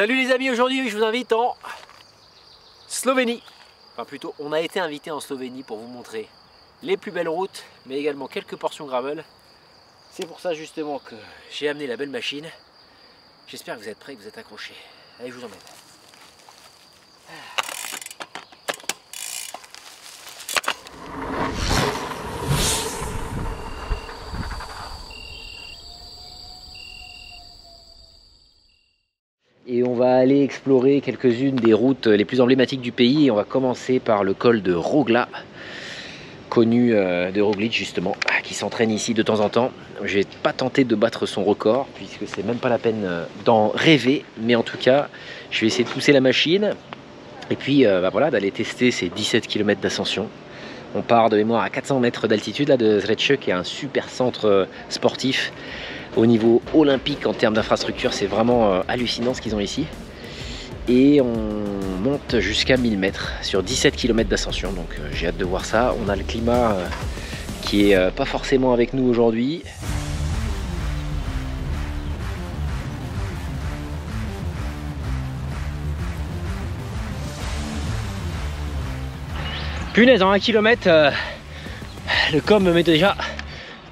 Salut les amis, aujourd'hui je vous invite en Slovénie. Enfin plutôt, on a été invité en Slovénie pour vous montrer les plus belles routes, mais également quelques portions gravel. C'est pour ça justement que j'ai amené la belle machine. J'espère que vous êtes prêts, que vous êtes accrochés. Allez, je vous emmène. Et on va aller explorer quelques-unes des routes les plus emblématiques du pays. Et on va commencer par le col de Rogla, connu de Roglic justement, qui s'entraîne ici de temps en temps. Je vais pas tenter de battre son record, puisque c'est même pas la peine d'en rêver. Mais en tout cas, je vais essayer de pousser la machine. Et puis voilà, d'aller tester ces 17 km d'ascension. On part de mémoire à 400 mètres d'altitude là, de Zrece, qui est un super centre sportif au niveau olympique en termes d'infrastructure. C'est vraiment hallucinant ce qu'ils ont ici. Et on monte jusqu'à 1000 mètres sur 17 km d'ascension. Donc j'ai hâte de voir ça. On a le climat qui est pas forcément avec nous aujourd'hui. Punaise, en 1 km, le com me met déjà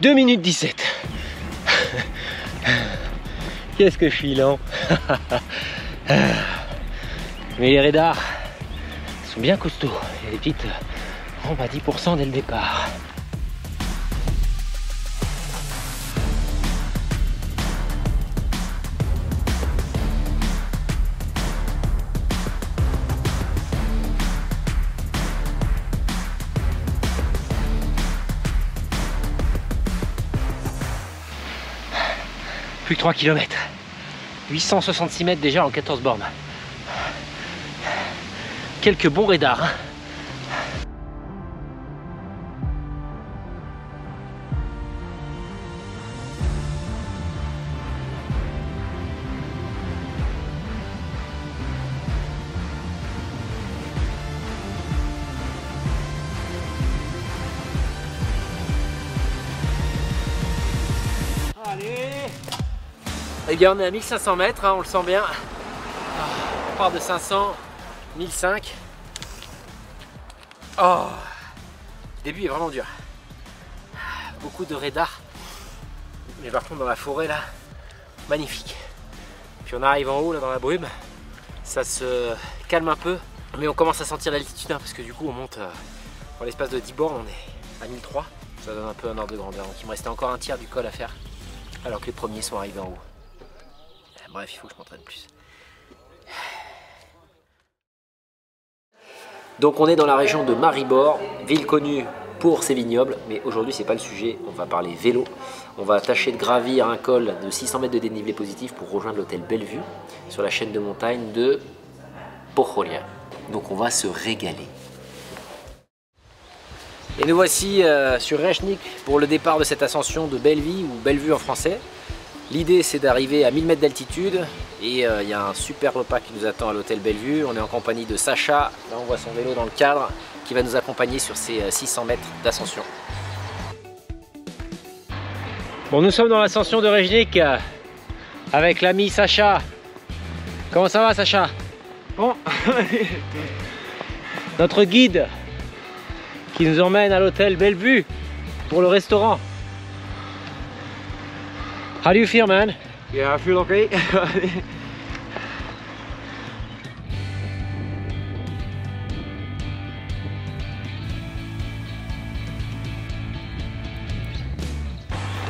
2 minutes 17. Qu'est-ce que je suis lent. Mais les radars sont bien costauds. Il y a des petites rampes à 10% dès le départ. Plus que 3 km. 866 mètres déjà en 14 bornes. Quelques bons radars. Hein. Allez! Eh bien, on est à 1500 mètres, hein, on le sent bien. On part de 500, 1005. Oh, le début est vraiment dur. Beaucoup de radars. Mais par contre, dans la forêt, là, magnifique. Puis on arrive en haut, là, dans la brume. Ça se calme un peu. Mais on commence à sentir l'altitude, hein, parce que du coup, on monte dans l'espace de 10 bornes, on est à 1003. Ça donne un peu un ordre de grandeur. Donc il me restait encore un tiers du col à faire, alors que les premiers sont arrivés en haut. Bref, il faut que je m'entraîne plus. Donc on est dans la région de Maribor, ville connue pour ses vignobles, mais aujourd'hui c'est pas le sujet, on va parler vélo. On va tâcher de gravir un col de 600 mètres de dénivelé positif pour rejoindre l'hôtel Bellevue sur la chaîne de montagne de Pohorja. Donc on va se régaler. Et nous voici sur Rechnik pour le départ de cette ascension de Bellevue ou Bellevue en français. L'idée c'est d'arriver à 1000 mètres d'altitude et il y a un super repas qui nous attend à l'hôtel Bellevue. On est en compagnie de Sacha, là on voit son vélo dans le cadre, qui va nous accompagner sur ces 600 mètres d'ascension. Bon, nous sommes dans l'ascension de Rechnik avec l'ami Sacha. Comment ça va Sacha? Bon. Notre guide qui nous emmène à l'hôtel Bellevue pour le restaurant. How do you feel, man? Yeah, I feel okay.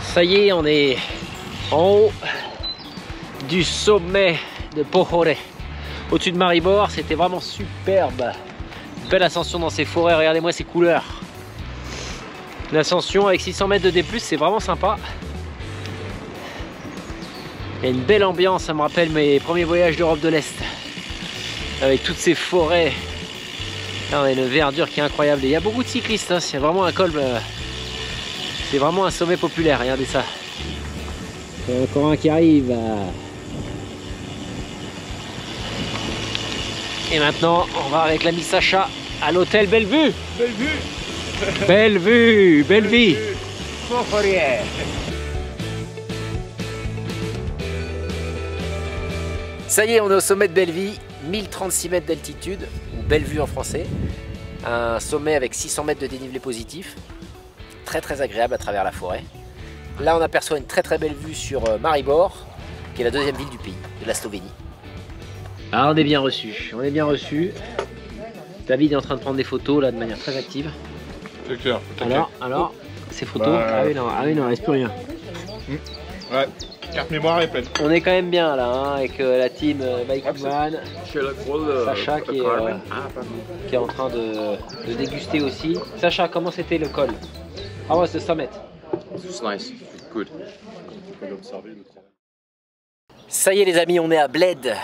Ça y est, on est en haut du sommet de Pohorja. Au-dessus de Maribor, c'était vraiment superbe. Belle ascension dans ces forêts, regardez-moi ces couleurs. Une ascension avec 600 mètres de D+, c'est vraiment sympa. Il y a une belle ambiance, ça me rappelle mes premiers voyages d'Europe de l'Est. Avec toutes ces forêts. Là, on a une verdure qui est incroyable. Et il y a beaucoup de cyclistes, hein. C'est vraiment un col, c'est vraiment un sommet populaire, regardez ça. Il y a encore un qui arrive. Et maintenant, on va avec l'ami Sacha à l'hôtel Bellevue. Bellevue. Bellevue, Bellevue. Pohorja. Ça y est, on est au sommet de Belleville, 1036 mètres d'altitude, ou Bellevue en français. Un sommet avec 600 mètres de dénivelé positif, très agréable à travers la forêt. Là on aperçoit une très belle vue sur Maribor, qui est la deuxième ville du pays, de la Slovénie. Ah, on est bien reçu, David est en train de prendre des photos là de manière très active. C'est clair. Alors, ces photos, ah oui non, il ne reste plus rien. Ouais, carte mémoire est pleine. On est quand même bien là, hein, avec la team Bikeman, Sacha qui est en train de déguster aussi. Sacha, comment c'était le col? How was the summit? It's nice, good. Ça y est les amis, on est à Bled,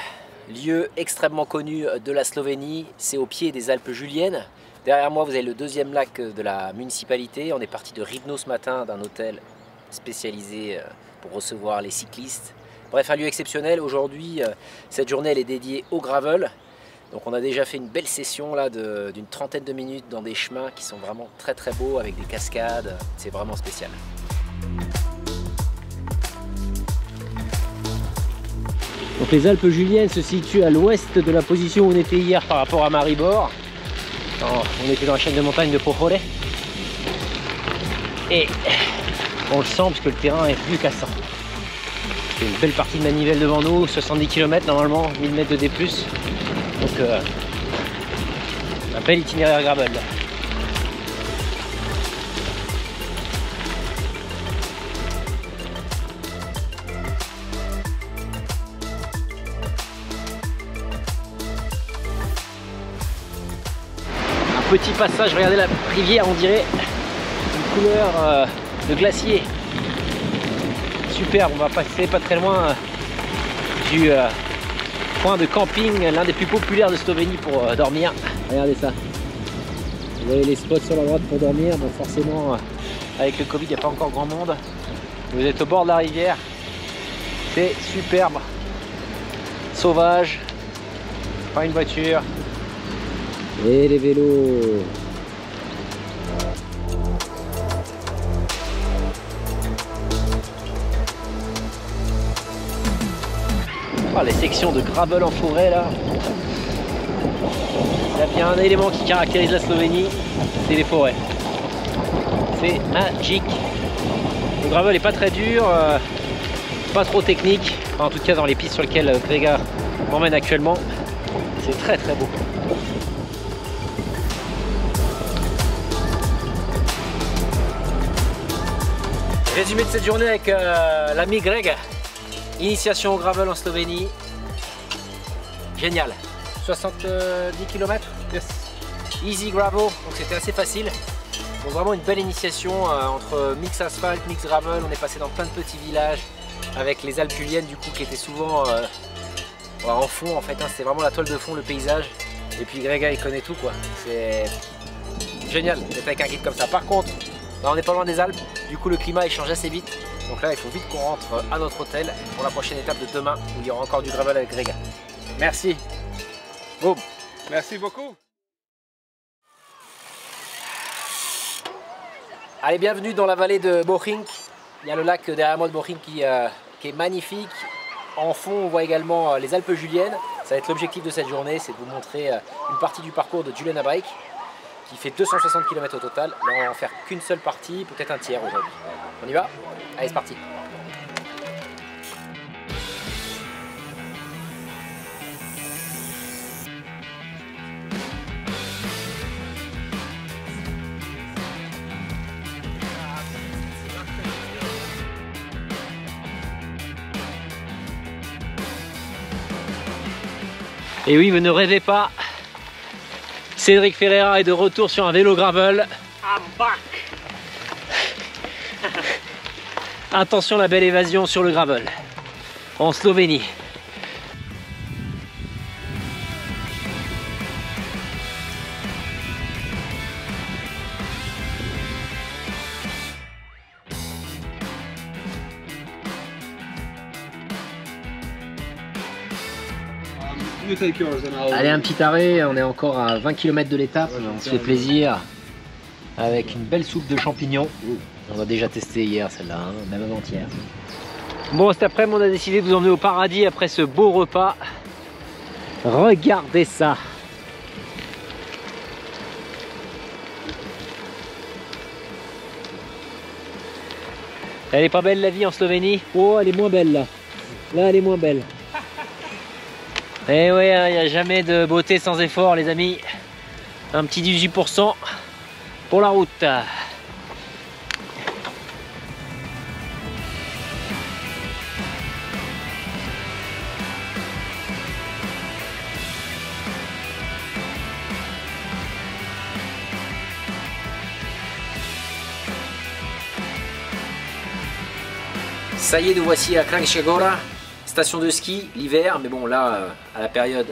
lieu extrêmement connu de la Slovénie. C'est au pied des Alpes Juliennes. Derrière moi vous avez le deuxième lac de la municipalité. On est parti de Rivno ce matin, d'un hôtel spécialisé pour recevoir les cyclistes. Bref, un lieu exceptionnel. Aujourd'hui, cette journée elle est dédiée au gravel. Donc on a déjà fait une belle session là d'une trentaine de minutes dans des chemins qui sont vraiment très beaux avec des cascades. C'est vraiment spécial. Donc les Alpes Juliennes se situent à l'ouest de la position où on était hier par rapport à Maribor. On était dans la chaîne de montagne de Pohore. Et on le sent parce que le terrain est plus cassant. Il y a une belle partie de manivelle devant nous, 70 km normalement, 1000 mètres de D+. Donc un bel itinéraire gravel. Petit passage, regardez la rivière, on dirait une couleur de glacier. Superbe, on va passer pas très loin du point de camping, l'un des plus populaires de Slovénie pour dormir. Regardez ça. Vous avez les spots sur la droite pour dormir. Bon, forcément, avec le Covid, il n'y a pas encore grand monde. Vous êtes au bord de la rivière. C'est superbe. Sauvage. Pas une voiture. Et les vélos. Oh, les sections de gravel en forêt là. Il y a bien un élément qui caractérise la Slovénie, c'est les forêts. C'est magique. Le gravel est pas très dur, pas trop technique. Enfin, en tout cas dans les pistes sur lesquelles Grega m'emmène actuellement, c'est très beau. Résumé de cette journée avec l'ami Greg. Initiation au gravel en Slovénie. Génial. 70 km. Yes. Easy gravel, donc c'était assez facile. Donc vraiment une belle initiation entre mix asphalte, mix gravel. On est passé dans plein de petits villages avec les Alpes Juliennes du coup qui étaient souvent en fond en fait. Hein, c'était vraiment la toile de fond, le paysage. Et puis Grega il connaît tout quoi. C'est génial d'être avec un guide comme ça. Par contre, là, on n'est pas loin des Alpes, du coup le climat il change assez vite. Donc là il faut vite qu'on rentre à notre hôtel pour la prochaine étape de demain où il y aura encore du gravel avec Grega. Merci. Boum. Merci beaucoup. Allez, bienvenue dans la vallée de Bohinj. Il y a le lac derrière moi de Bohinj qui est magnifique. En fond on voit également les Alpes Juliennes. Ça va être l'objectif de cette journée, c'est de vous montrer une partie du parcours de Juliana Bike qui fait 260 km au total. Là on va en faire qu'une seule partie, peut-être un tiers aujourd'hui. On y va? Allez, c'est parti. Et oui, vous ne rêvez pas, Cédric Ferreira est de retour sur un vélo gravel. I'm back. Attention, la belle évasion sur le gravel en Slovénie. Allez, un petit arrêt, on est encore à 20 km de l'étape, on se fait plaisir avec une belle soupe de champignons. On a déjà testé hier celle-là, hein, même avant-hier. Bon, cet après-midi on a décidé de vous emmener au paradis après ce beau repas. Regardez ça. Elle est pas belle la vie en Slovénie? Oh, elle est moins belle là. Là, elle est moins belle. Eh ouais, il n'y a jamais de beauté sans effort, les amis. Un petit 18% pour la route. Ça y est, nous voici à Kranjska Gora, station de ski, l'hiver, mais bon là, à la période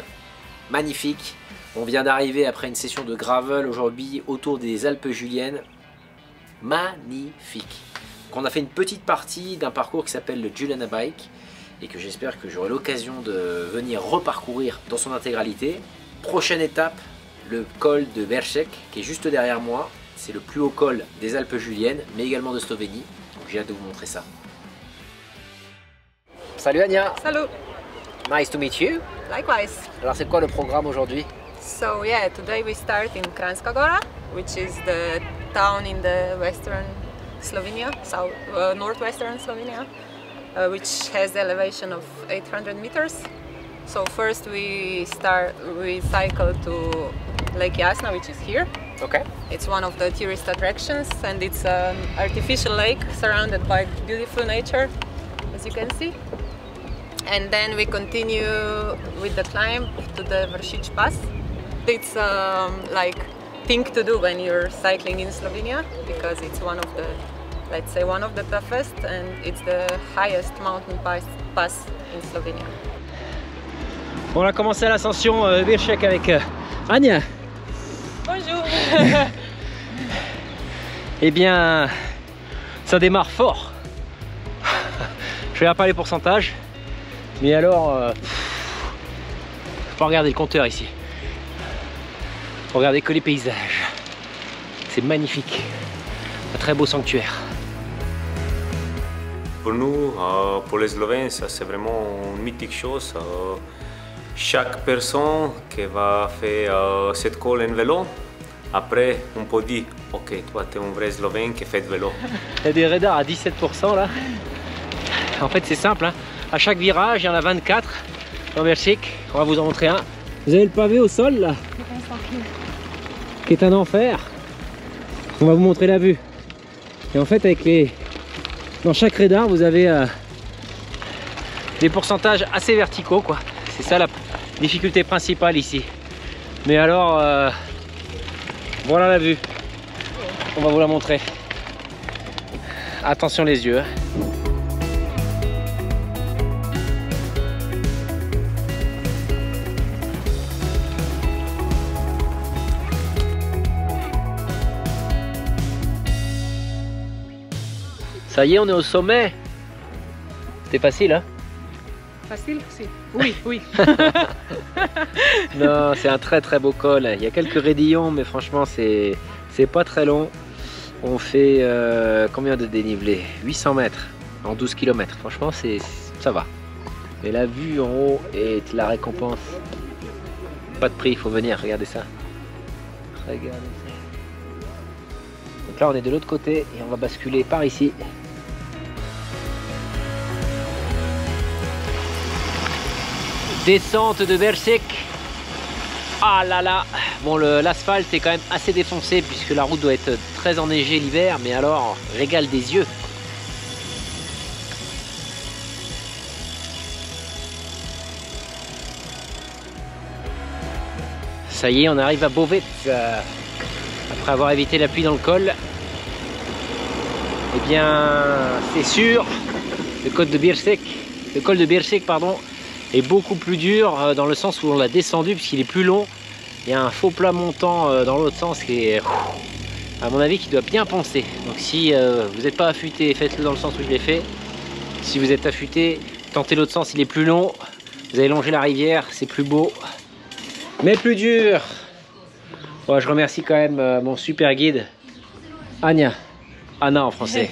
magnifique. On vient d'arriver après une session de gravel aujourd'hui autour des Alpes Juliennes. Magnifique. Donc on a fait une petite partie d'un parcours qui s'appelle le Juliana Bike et que j'espère que j'aurai l'occasion de venir reparcourir dans son intégralité. Prochaine étape, le col de Bercek qui est juste derrière moi. C'est le plus haut col des Alpes Juliennes, mais également de Slovénie. Donc j'ai hâte de vous montrer ça. Salut Anya. Salut. Nice to meet you. Likewise. Alors c'est quoi le programme aujourd'hui? So yeah, today we start in Kranjska Gora, which is the town in the western Slovenia, northwestern Slovenia, which has the elevation of 800 meters. So first we cycle to Lake Jasna, which is here. Okay. It's one of the tourist attractions, and it's an artificial lake surrounded by beautiful nature, as you can see. And then we continue with the climb to the Vršič Pass. It's like thing to do when you're cycling in Slovenia because it's one of the, let's say, one of the toughest, and it's the highest mountain pass in Slovenia. On a commencé l'ascension Bercek avec Anya. Bonjour. Eh bien, ça démarre fort. Je vais pas les pourcentages, mais alors, faut pas regarder le compteur ici. Faut regarder que les paysages. C'est magnifique. Un très beau sanctuaire. Pour nous, pour les Slovènes, ça c'est vraiment une mythique chose. Chaque personne qui va faire cette colle en vélo, après on peut dire ok, toi tu es un vrai Slovène qui fait de vélo. Il y a des radars à 17% là. En fait c'est simple, hein. À chaque virage il y en a 24 en Belgique. On va vous en montrer un. Vous avez le pavé au sol là, qui est un enfer. On va vous montrer la vue. Et en fait avec dans chaque radar vous avez des pourcentages assez verticaux quoi. C'est ça la difficulté principale ici. Mais alors voilà la vue. On va vous la montrer. Attention les yeux. Ça y est, on est au sommet. C'était facile, hein? Facile, si. Oui, oui. Non, c'est un très très beau col. Il y a quelques raidillons, mais franchement, c'est pas très long. On fait combien de dénivelé? 800 mètres en 12 km. Franchement, ça va. Mais la vue en haut est la récompense. Pas de prix, il faut venir. Regardez ça. Regardez ça. Donc là, on est de l'autre côté et on va basculer par ici. Descente de Bercek. Ah là là. Bon, l'asphalte est quand même assez défoncé puisque la route doit être très enneigée l'hiver, mais alors, régal des yeux. Ça y est, on arrive à Bovec après avoir évité la pluie dans le col. Eh bien, c'est sûr, le col de Bercek, pardon, est beaucoup plus dur dans le sens où on l'a descendu puisqu'il est plus long. Il y a un faux plat montant dans l'autre sens qui est, à mon avis, qui doit bien poncer. Donc si vous n'êtes pas affûté, faites-le dans le sens où je l'ai fait. Si vous êtes affûté, tentez l'autre sens, il est plus long. Vous allez longer la rivière, c'est plus beau, mais plus dur. Bon, je remercie quand même mon super guide, Anya. Anna en français.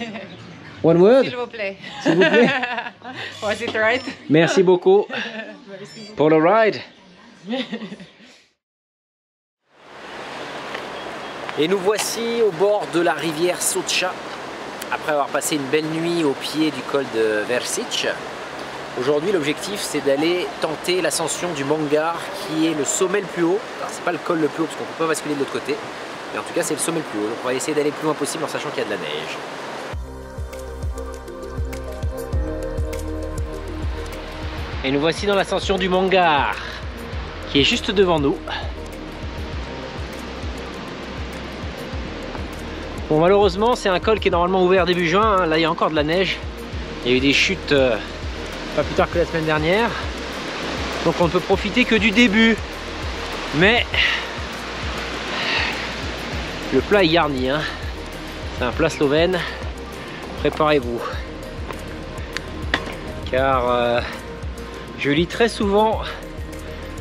One word? S'il vous plaît. S'il vous plaît. Was it right? Merci beaucoup pour le ride. Et nous voici au bord de la rivière Soča, après avoir passé une belle nuit au pied du col de Vršić. Aujourd'hui, l'objectif, c'est d'aller tenter l'ascension du Mangar, qui est le sommet le plus haut. Alors, c'est pas le col le plus haut, parce qu'on peut pas basculer de l'autre côté, mais en tout cas, c'est le sommet le plus haut. Donc, on va essayer d'aller le plus loin possible en sachant qu'il y a de la neige. Et nous voici dans l'ascension du Mangar, qui est juste devant nous. Bon, malheureusement, c'est un col qui est normalement ouvert début juin. Hein. Là, il y a encore de la neige. Il y a eu des chutes pas plus tard que la semaine dernière. Donc, on ne peut profiter que du début. Mais le plat est garni. Hein. C'est un plat slovène. Préparez-vous. Car je lis très souvent,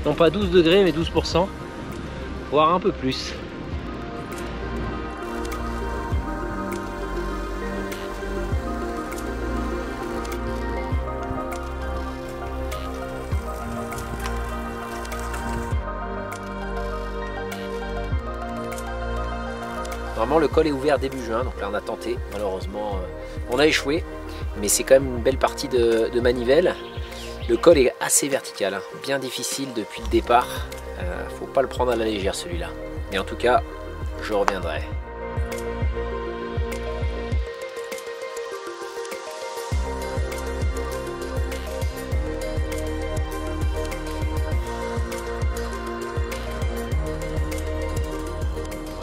non pas 12 degrés, mais 12%, voire un peu plus. Normalement, le col est ouvert début juin, donc là on a tenté, malheureusement on a échoué, mais c'est quand même une belle partie de manivelle. Le col est assez vertical, hein, bien difficile depuis le départ, faut pas le prendre à la légère celui-là, mais en tout cas je reviendrai.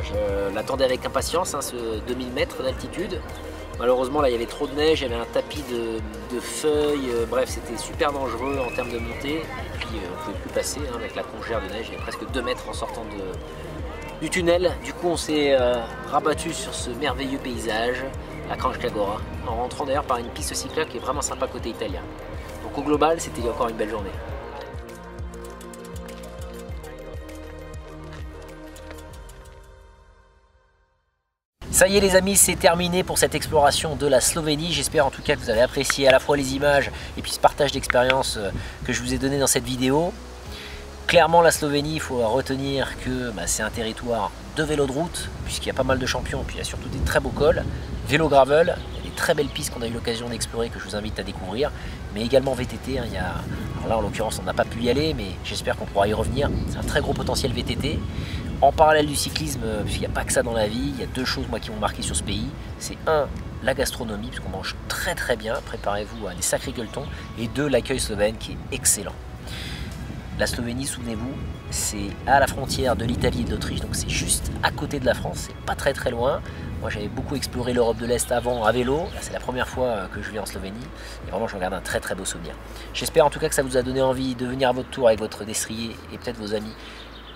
Je l'attendais avec impatience, hein, ce 2000 mètres d'altitude. Malheureusement, là, il y avait trop de neige, il y avait un tapis de feuilles, bref, c'était super dangereux en termes de montée. Et puis, on ne pouvait plus passer hein, avec la congère de neige, il y avait presque 2 mètres en sortant du tunnel. Du coup, on s'est rabattu sur ce merveilleux paysage, la Kranjska Gora, en rentrant d'ailleurs par une piste cyclable qui est vraiment sympa côté italien. Donc au global, c'était encore une belle journée. Ça y est les amis, c'est terminé pour cette exploration de la Slovénie. J'espère en tout cas que vous avez apprécié à la fois les images et puis ce partage d'expérience que je vous ai donné dans cette vidéo. Clairement la Slovénie, il faut retenir que c'est un territoire de vélo de route, puisqu'il y a pas mal de champions, puis il y a surtout des très beaux cols. Vélo gravel, il y a des très belles pistes qu'on a eu l'occasion d'explorer que je vous invite à découvrir, mais également VTT. Hein, alors là en l'occurrence on n'a pas pu y aller, mais j'espère qu'on pourra y revenir. C'est un très gros potentiel VTT. En parallèle du cyclisme, puisqu'il n'y a pas que ça dans la vie, il y a 2 choses moi qui m'ont marqué sur ce pays. C'est 1, la gastronomie, puisqu'on mange très très bien, préparez-vous à des sacrés gueuletons. Et 2, l'accueil slovène qui est excellent. La Slovénie, souvenez-vous, c'est à la frontière de l'Italie et de l'Autriche, donc c'est juste à côté de la France, c'est pas très très loin. Moi j'avais beaucoup exploré l'Europe de l'Est avant à vélo, là c'est la première fois que je vais en Slovénie, et vraiment je regarde un très très beau souvenir. J'espère en tout cas que ça vous a donné envie de venir à votre tour avec votre destrier et peut-être vos amis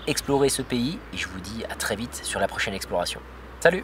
explorer ce pays, et je vous dis à très vite sur la prochaine exploration. Salut!